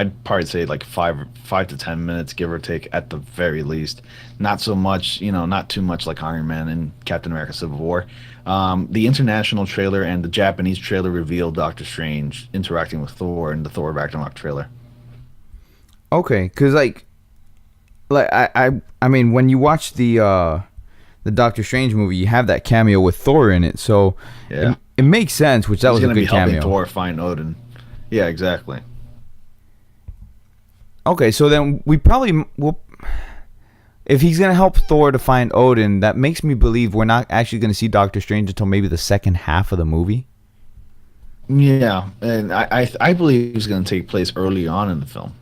I'd probably say like 5 to 10 minutes, give or take, at the very least. Not so much, not too much like Iron Man and Captain America: Civil War. The international trailer and the Japanese trailer revealed Doctor Strange interacting with Thor in the Thor Ragnarok trailer. Okay, because I mean, when you watch the Doctor Strange movie, you have that cameo with Thor in it, so Yeah. it makes sense. Which that He's was a gonna be good helping cameo. Thor find Odin. Yeah, exactly. Okay, so then we probably will. If he's gonna help Thor to find Odin, that makes me believe we're not actually gonna see Doctor Strange until maybe the second half of the movie. Yeah, and I believe it's gonna take place early on in the film.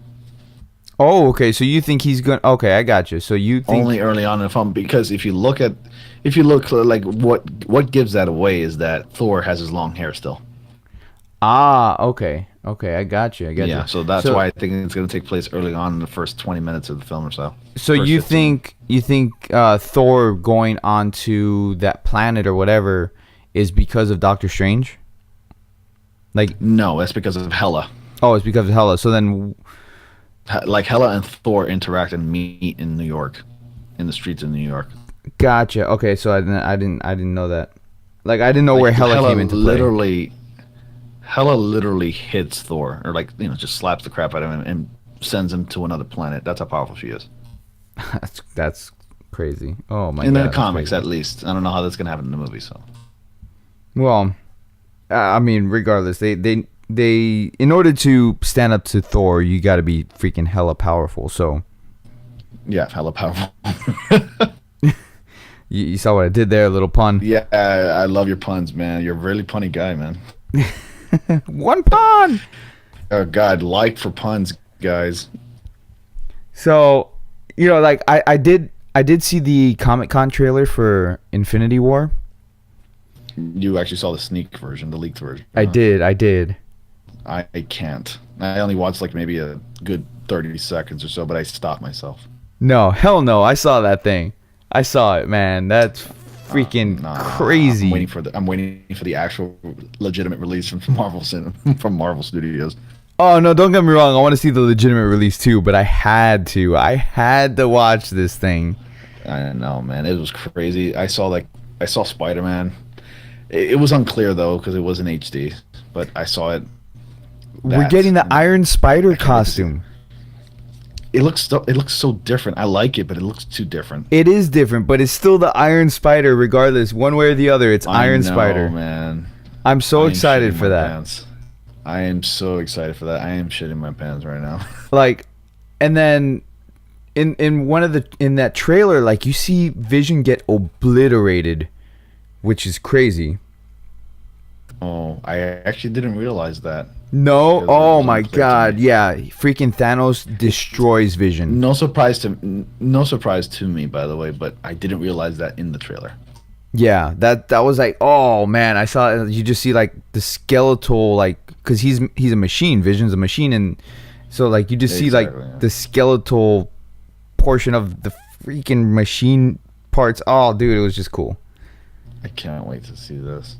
Oh, okay. So you think he's going? Okay, I got you. So you think Only early on in the film, because if you look like what gives that away is that Thor has his long hair still. Okay, I got you. Yeah, so that's why I think it's going to take place early on in the first 20 minutes of the film or so. So First you 15. think Thor going onto that planet or whatever is because of Doctor Strange? Like, No, that's because of Hela. oh, it's because of Hela. So then, Like Hela and Thor interact and meet in New York, in the streets of New York. gotcha. Okay, so I didn't know that. Like, I didn't know where Hela came into play. Hela literally hits Thor, or just slaps the crap out of him and sends him to another planet. That's how powerful she is. That's crazy. Oh my god. In the that's comics, crazy. at least. I don't know how that's gonna happen in the movie. So Well, I mean, regardless, they in order to stand up to Thor, you got to be freaking hella powerful. So yeah, hella powerful. you saw what I did there, a little pun. Yeah, I love your puns, man. You're a really punny guy, man. One pun. Oh God, like for puns, guys. So, like I did see the Comic-Con trailer for Infinity War. You actually saw the sneak version, the leaked version. I did. I can't. I only watched like maybe a good 30 seconds or so, but I stopped myself. No, hell no. I saw that thing. I saw it, man. That's freaking crazy. I'm waiting for the actual legitimate release from from Marvel Studios. Oh no, don't get me wrong. I want to see the legitimate release too, but I had to watch this thing. I know, man. It was crazy. I saw Spider-Man. It was unclear though because it was in HD, but I saw it. We're getting the Iron Spider costume. It looks so different. I like it, but it looks too different. It is different, but it's still the Iron Spider regardless. One way or the other, it's Iron Spider. Man. I'm so excited for that. Pants. I am so excited for that. I am shitting my pants right now. Like, and then in that trailer, like you see Vision get obliterated, which is crazy. Oh, I actually didn't realize that. No, Because it oh was my unclear to god, me. yeah, freaking Thanos destroys Vision. No surprise to me, by the way, but I didn't realize that in the trailer. Yeah, that was like, oh man, I saw you just see like the skeletal, like, because he's a machine. Vision's a machine, and so like you just see like Exactly, yeah. the skeletal portion of the freaking machine parts. Oh, dude, it was just cool. I can't wait to see this.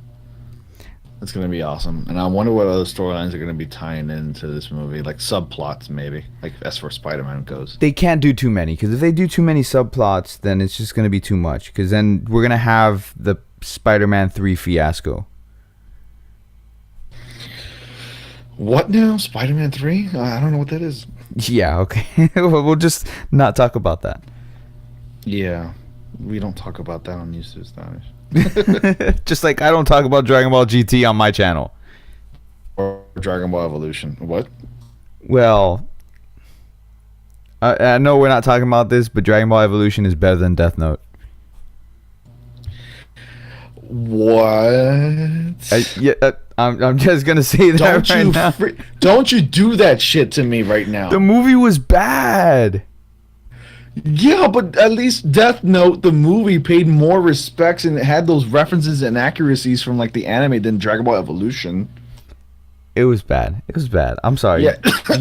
It's gonna be awesome, and I wonder what other storylines are gonna be tying into this movie, like subplots maybe, like as far as Spider-Man goes. They can't do too many, because if they do too many subplots, then it's just gonna be too much. Because then we're gonna have the Spider-Man 3 fiasco. What now? Spider-Man 3? I don't know what that is. Yeah, okay. We'll just not talk about that. Yeah, we don't talk about that on News to Astonish. Just like I don't talk about Dragon Ball GT on my channel. Or Dragon Ball Evolution. What? Well, I know we're not talking about this, but Dragon Ball Evolution is better than Death Note. What? I'm just gonna say that Don't right you now. don't you do that shit to me right now. The movie was bad. Yeah, but at least Death Note, the movie, paid more respects and it had those references and accuracies from like the anime than Dragon Ball Evolution. It was bad. It was bad. I'm sorry. Yeah,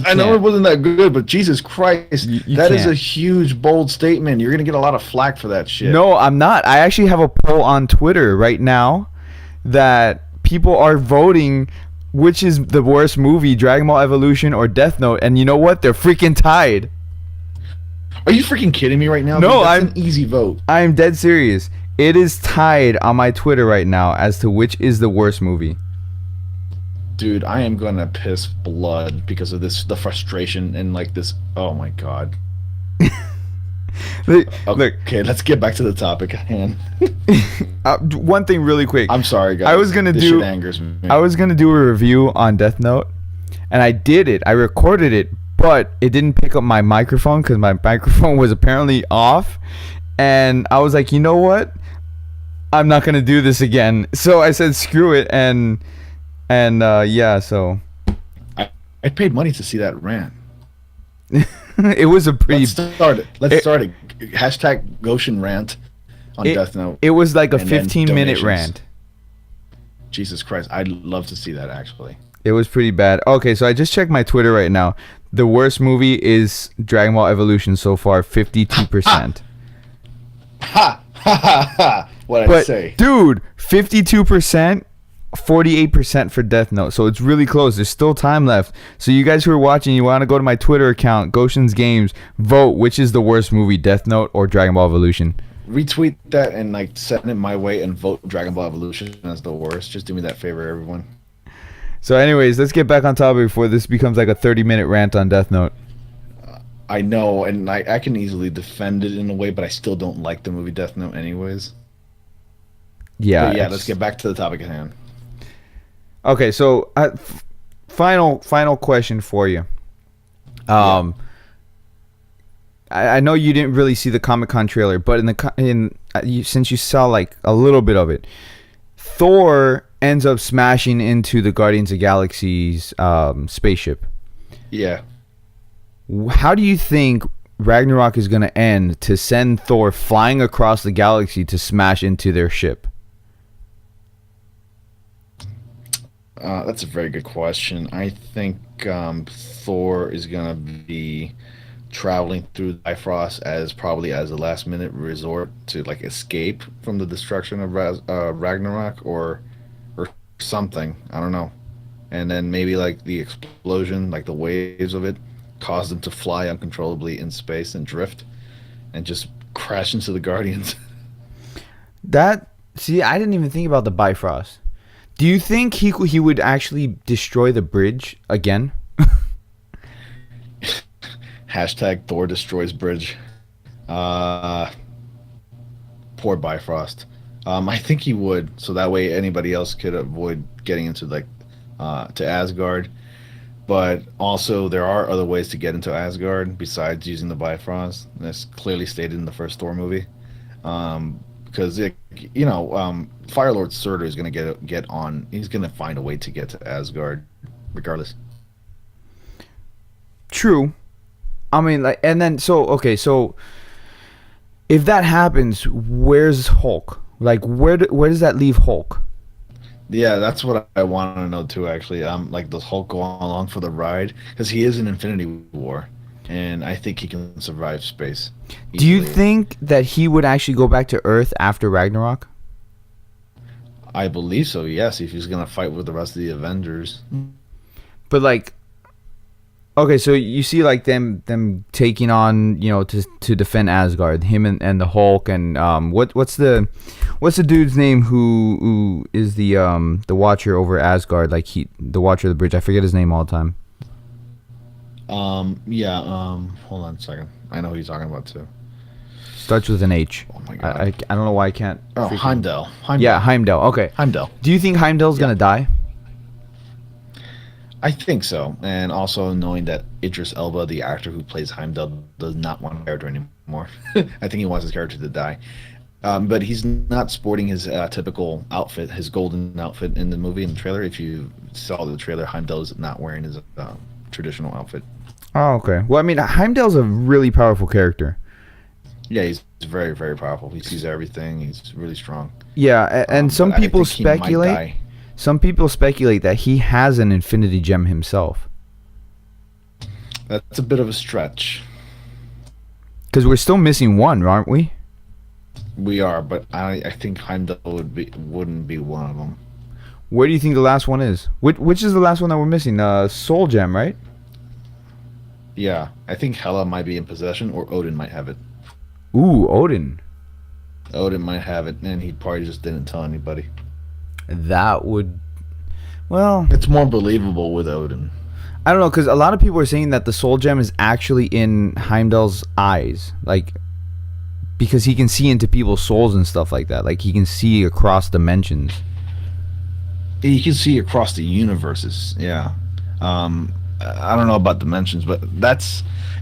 I know it wasn't that good, but Jesus Christ, You that is can't. a huge, bold statement. You're gonna get a lot of flack for that shit. No, I'm not. I actually have a poll on Twitter right now that people are voting which is the worst movie, Dragon Ball Evolution or Death Note? And you know what? They're freaking tied. Are you freaking kidding me right now? No, Dude, that's I'm an easy vote. I'm dead serious. It is tied on my Twitter right now as to which is the worst movie. Dude, I am gonna piss blood because of the frustration and like this. Oh my god. Look, Okay, let's get back to the topic at hand. one thing really quick. I'm sorry, guys. I was gonna this do. shit angers me. I was gonna do a review on Death Note, and I did it. I recorded it, but it didn't pick up my microphone because my microphone was apparently off. And I was like, you know what? I'm not gonna do this again. So I said, screw it, and yeah. So I paid money to see that rant. it was a pretty. Let's start it. Hashtag Gotian rant on Death Note. It was like a and then 15-minute donations. rant. Jesus Christ, I'd love to see that actually. It was pretty bad. Okay, so I just checked my Twitter right now. The worst movie is Dragon Ball Evolution so far, 52%. Ha ha ha! What I say, dude, 52%, 48% for Death Note. So it's really close. There's still time left. So you guys who are watching, you want to go to my Twitter account, Goshen's Games, vote which is the worst movie, Death Note or Dragon Ball Evolution. Retweet that and like send it my way and vote Dragon Ball Evolution as the worst. Just do me that favor, everyone. So anyways, let's get back on topic before this becomes like a 30-minute rant on Death Note. I know, and I can easily defend it in a way, but I still don't like the movie Death Note anyways. Yeah. But yeah, let's get back to the topic at hand. Okay, so final question for you. I know you didn't really see the Comic-Con trailer, but since you saw like a little bit of it, Thor ends up smashing into the Guardians of the Galaxy's spaceship. Yeah. How do you think Ragnarok is going to end to send Thor flying across the galaxy to smash into their ship? That's a very good question. I think Thor is going to be traveling through Bifrost as a last minute resort to like escape from the destruction of Ragnarok or something. I don't know. And then maybe like the explosion, like the waves of it, cause them to fly uncontrollably in space and drift and just crash into the Guardians. I didn't even think about the Bifrost. Do you think he would actually destroy the bridge again? Hashtag Thor destroys bridge. Poor Bifrost. I think he would, so that way anybody else could avoid getting into like to Asgard. But also there are other ways to get into Asgard besides using the Bifrost. That's clearly stated in the first Thor movie. Because Firelord Surtur is going to get on. He's going to find a way to get to Asgard, regardless. True. I mean, like, and then so if that happens, where's Hulk? Like, where does that leave Hulk? Yeah, that's what I want to know too. Actually, like, does Hulk go along for the ride? Because he is in Infinity War, and I think he can survive space easily. Do you think that he would actually go back to Earth after Ragnarok? I believe so. Yes, if he's gonna fight with the rest of the Avengers. But like, okay, so you see like them taking on, to defend Asgard, him and the Hulk, and what's the dude's name who is the Watcher over Asgard, like the Watcher of the Bridge. I forget his name all the time. Hold on a second. I know who you're talking about too. Starts with an H. Oh my god. I don't know why I can't. Oh, Heimdall. Yeah, Heimdall. Okay. Heimdall. Do you think Heimdall's gonna die? I think so, and also knowing that Idris Elba, the actor who plays Heimdall, does not want a character anymore. I think he wants his character to die. But he's not sporting his typical outfit, his golden outfit in the movie, in the trailer. If you saw the trailer, Heimdall is not wearing his traditional outfit. Oh, okay. Well, I mean, Heimdall's a really powerful character. Yeah, he's very, very powerful. He sees everything. He's really strong. Yeah, and some people he might speculate. die. Some people speculate that he has an Infinity Gem himself. That's a bit of a stretch. Because we're still missing one, aren't we? We are, but I think Heimdall wouldn't be one of them. Where do you think the last one is? Which is the last one that we're missing? Soul Gem, right? Yeah, I think Hela might be in possession, or Odin might have it. Ooh, Odin. Odin might have it, and he probably just didn't tell anybody. That would. Well, It's more believable with Odin. I don't know, because a lot of people are saying that the Soul Gem is actually in Heimdall's eyes, like because he can see into people's souls and stuff like that. Like he can see across dimensions. You can see across the universes. Yeah. I don't know about dimensions, but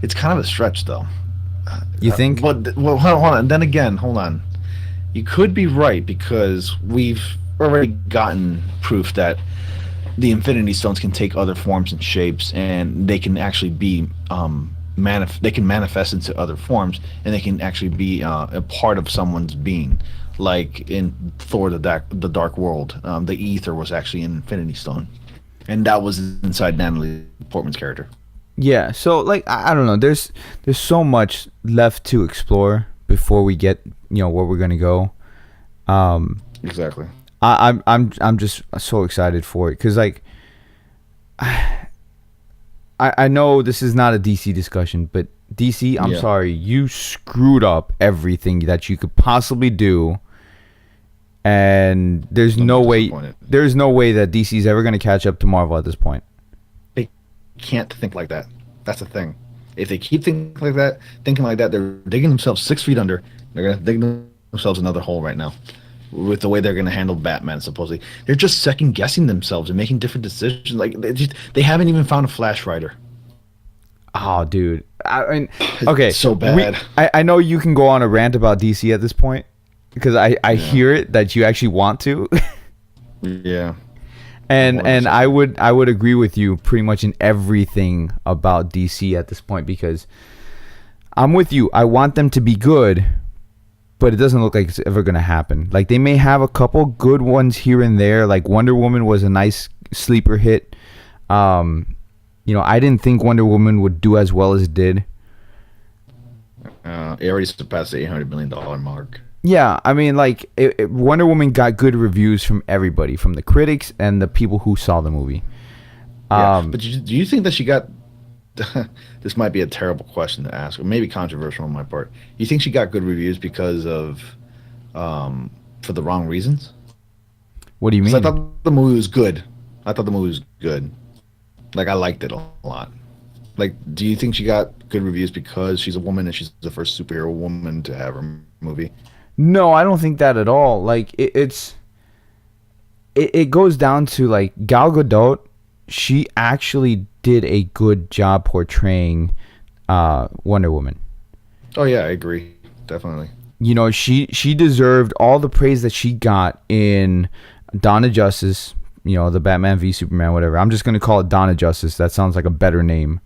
it's kind of a stretch, though. You think? But well, hold on. And then again, hold on. You could be right because we've already gotten proof that the Infinity Stones can take other forms and shapes, and they can actually be they can manifest into other forms, and they can actually be a part of someone's being. Like in Thor: the Dark World, the ether was actually an Infinity Stone, and that was inside Natalie Portman's character. Yeah. So like I don't know. There's so much left to explore before we get where we're gonna go. Exactly. I'm just so excited for it because like I know this is not a DC discussion, but DC, I'm sorry, you screwed up everything that you could possibly do, and there's no way that DC is ever going to catch up to Marvel at this point. They can't think like that. That's the thing. If they keep thinking like that, they're digging themselves 6 feet under. They're going to dig themselves another hole right now. With the way they're going to handle Batman, supposedly, they're just second guessing themselves and making different decisions. Like they haven't even found a Flash writer. Oh, dude! I mean, okay, it's so bad. I know you can go on a rant about DC at this point because I hear it that you actually want to. Yeah, and I would agree with you pretty much in everything about DC at this point because I'm with you. I want them to be good. But it doesn't look like it's ever going to happen. Like, they may have a couple good ones here and there. Like, Wonder Woman was a nice sleeper hit. I didn't think Wonder Woman would do as well as it did. It already surpassed the $800 million mark. Yeah, I mean, like, Wonder Woman got good reviews from everybody, from the critics and the people who saw the movie. But do you think that she got... This might be a terrible question to ask, or maybe controversial on my part. You think she got good reviews because of, for the wrong reasons? What do you mean? I thought the movie was good. Like, I liked it a lot. Like, do you think she got good reviews because she's a woman and she's the first superhero woman to have her movie? No, I don't think that at all. Like, it goes down to, like, Gal Gadot, she actually did a good job portraying Wonder Woman. Oh yeah, I agree. Definitely. She deserved all the praise that she got in Dawn of Justice, the Batman v Superman, whatever. I'm just going to call it Dawn of Justice. That sounds like a better name.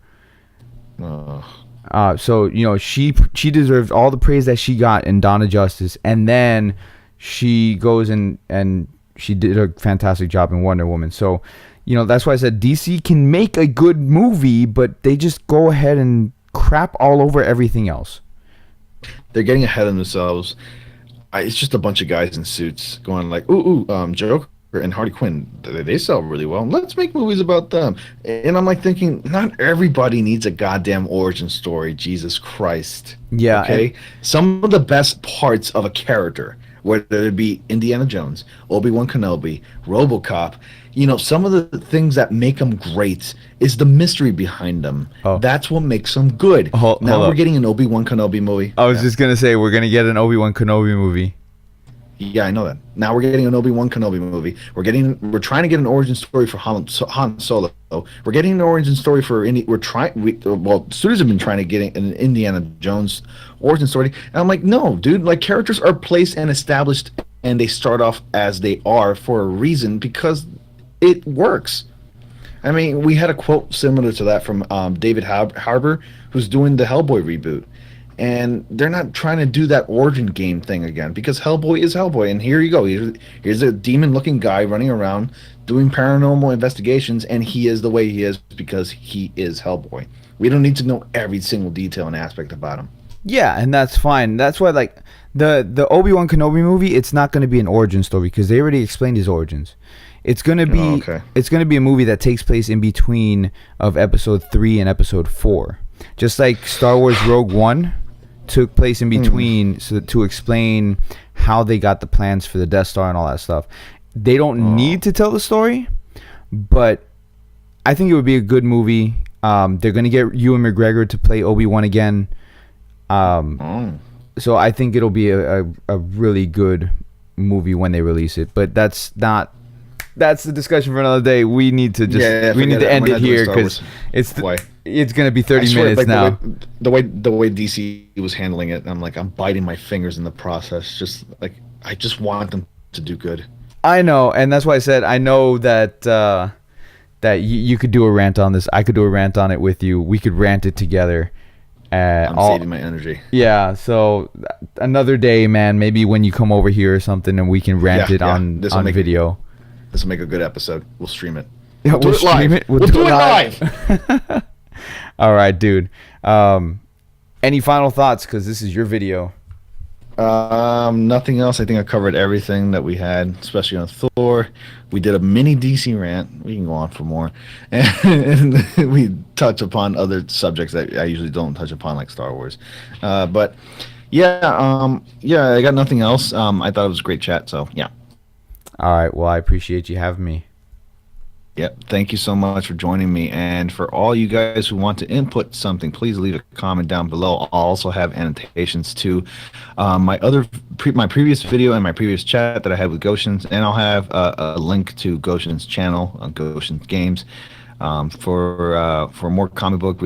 So, she deserved all the praise that she got in Dawn of Justice, and then she goes and she did a fantastic job in Wonder Woman. So, that's why I said DC can make a good movie, but they just go ahead and crap all over everything else. They're getting ahead of themselves. It's just a bunch of guys in suits going like, Joker and Harley Quinn, they sell really well. Let's make movies about them. And I'm like thinking, not everybody needs a goddamn origin story. Jesus Christ. Yeah. Okay. Some of the best parts of a character, whether it be Indiana Jones, Obi-Wan Kenobi, RoboCop, some of the things that make them great is the mystery behind them. Oh. That's what makes them good. Now we're getting an Obi-Wan Kenobi movie. I was just going to say, we're going to get an Obi-Wan Kenobi movie. Yeah, I know that. Now we're getting an Obi-Wan Kenobi movie. We're trying to get an origin story for Han Solo. We're getting an origin story for studios have been trying to get an Indiana Jones origin story. And I'm like, no, dude, like characters are placed and established and they start off as they are for a reason because it works. I mean, we had a quote similar to that from David Harbour, who's doing the Hellboy reboot. And they're not trying to do that origin game thing again because Hellboy is Hellboy. And here you go. Here's a demon-looking guy running around doing paranormal investigations, and he is the way he is because he is Hellboy. We don't need to know every single detail and aspect about him. Yeah, and that's fine. That's why, like, the Obi-Wan Kenobi movie, it's not going to be an origin story because they already explained his origins. It's gonna be Oh, okay. it's gonna be a movie that takes place in between of Episode 3 and Episode 4, just like Star Wars Rogue One took place in between, so to explain how they got the plans for the Death Star and all that stuff. They don't need to tell the story, but I think it would be a good movie. They're gonna get Ewan McGregor to play Obi-Wan again. So I think it'll be a really good movie when they release it. But that's the discussion for another day. We need to just we need to end it here because it's gonna be 30 minutes like, now. The way DC was handling it, I'm biting my fingers in the process. Just like I just want them to do good. I know, and that's why I said I know that that you could do a rant on this. I could do a rant on it with you. We could rant it together. I'm saving my energy. Yeah, so another day, man. Maybe when you come over here or something, and we can rant it on video. This will make a good episode. We'll stream it. Yeah, we'll stream it. We'll do it live. All right, dude. Any final thoughts? Because this is your video. Nothing else. I think I covered everything that we had, especially on Thor. We did a mini DC rant. We can go on for more, and we touch upon other subjects that I usually don't touch upon, like Star Wars. But yeah, I got nothing else. I thought it was a great chat. So yeah. All right. Well, I appreciate you having me. Yep. Thank you so much for joining me. And for all you guys who want to input something, please leave a comment down below. I'll also have annotations to my previous video and my previous chat that I had with Gotian, and I'll have a link to Gotian's channel on Gotian Games for more comic book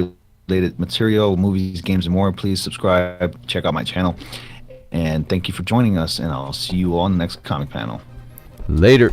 related material, movies, games, and more. Please subscribe. Check out my channel. And thank you for joining us. And I'll see you all in the next comic panel. Later.